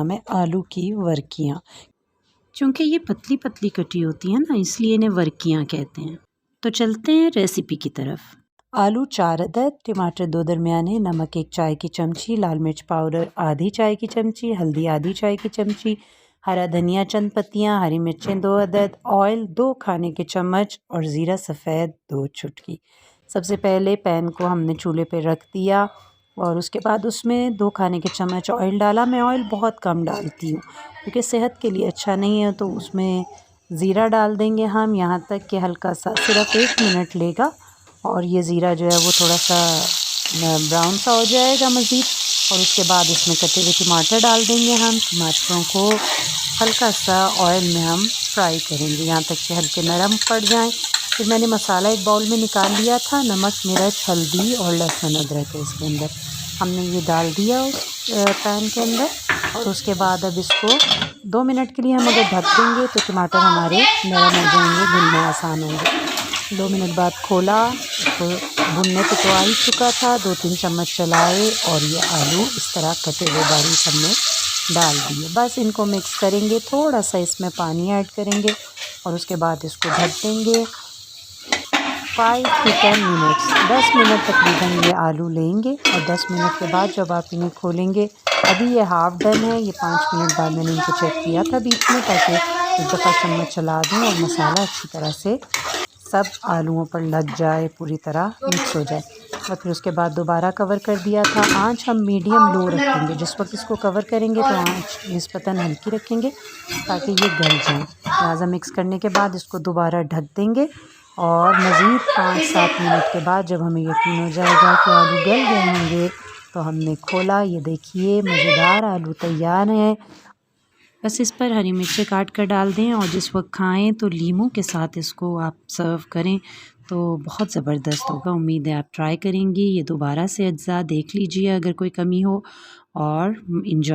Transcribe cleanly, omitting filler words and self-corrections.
नाम है आलू की वर्कियाँ। चूँकि ये पतली पतली कटी होती हैं ना, इसलिए इन्हें वर्कियाँ कहते हैं। तो चलते हैं रेसिपी की तरफ। आलू 4 अदद, टमाटर 2 दरमियाने, नमक 1 चाय की चमची, लाल मिर्च पाउडर आधी चाय की चमची, हल्दी आधी चाय की चमची, हरा धनिया चंद पत्तियाँ, हरी मिर्चें 2 अदद, ऑयल 2 खाने के चम्मच और ज़ीरा सफ़ेद 2 चुटकी। सबसे पहले पैन को हमने चूल्हे पे रख दिया और उसके बाद उसमें 2 खाने के चम्मच ऑयल डाला। मैं ऑयल बहुत कम डालती हूँ क्योंकि सेहत के लिए अच्छा नहीं है। तो उसमें ज़ीरा डाल देंगे हम, यहाँ तक कि हल्का सा, सिर्फ 1 मिनट लेगा और ये ज़ीरा जो है वो थोड़ा सा ब्राउन सा हो जाएगा मज़ीद। और उसके बाद इसमें कटे हुए टमाटर डाल देंगे हम। टमाटरों को हल्का सा ऑयल में हम फ्राई करेंगे यहाँ तक कि हल्के नरम पड़ जाएं। फिर मैंने मसाला एक बाउल में निकाल लिया था, नमक मिर्च हल्दी और लहसुन अदरक है इसके अंदर, हमने ये डाल दिया उस पैन के अंदर। और उसके बाद अब इसको 2 मिनट के लिए हम अगर ढक देंगे तो टमाटर हमारे नरम हो जाएंगे, भुनने आसान होंगे। 2 मिनट बाद खोला तो भुनने पे तो आ ही चुका था। 2-3 चम्मच चलाए और ये आलू इस तरह कटे हुए बारीक हमने डाल दिए। बस इनको मिक्स करेंगे, थोड़ा सा इसमें पानी ऐड करेंगे और उसके बाद इसको ढक देंगे 5 to 10 मिनट्स। 10 मिनट तकरीबन ये आलू लेंगे और 10 मिनट के बाद जब आप इन्हें खोलेंगे, अभी ये हाफ़ डन है। ये 5 मिनट बाद मैंने इनको चेक किया था बीच में, ताकि एक दफ़ा चम्मच चला दूँ और मसाला अच्छी तरह से सब आलूओं पर लग जाए, पूरी तरह मिक्स हो जाए। और फिर उसके बाद दोबारा कवर कर दिया था। आँच हम मीडियम लो रखेंगे, जिस वक्त इसको कवर करेंगे तो आँच निस्बतन हल्की रखेंगे ताकि ये गल जाए। लिहाजा मिक्स करने के बाद इसको दोबारा ढक देंगे और मज़ीद 5-7 मिनट के बाद जब हमें यकीन हो जाएगा कि आलू गल गए होंगे तो हमने खोला। ये देखिए मज़ेदार आलू तैयार हैं। बस इस पर हरी मिर्चें काट कर डाल दें और जिस वक्त खाएं तो लीमू के साथ इसको आप सर्व करें तो बहुत ज़बरदस्त होगा। उम्मीद है आप ट्राई करेंगी। ये दोबारा से अज्जा देख लीजिए अगर कोई कमी हो और इंजॉय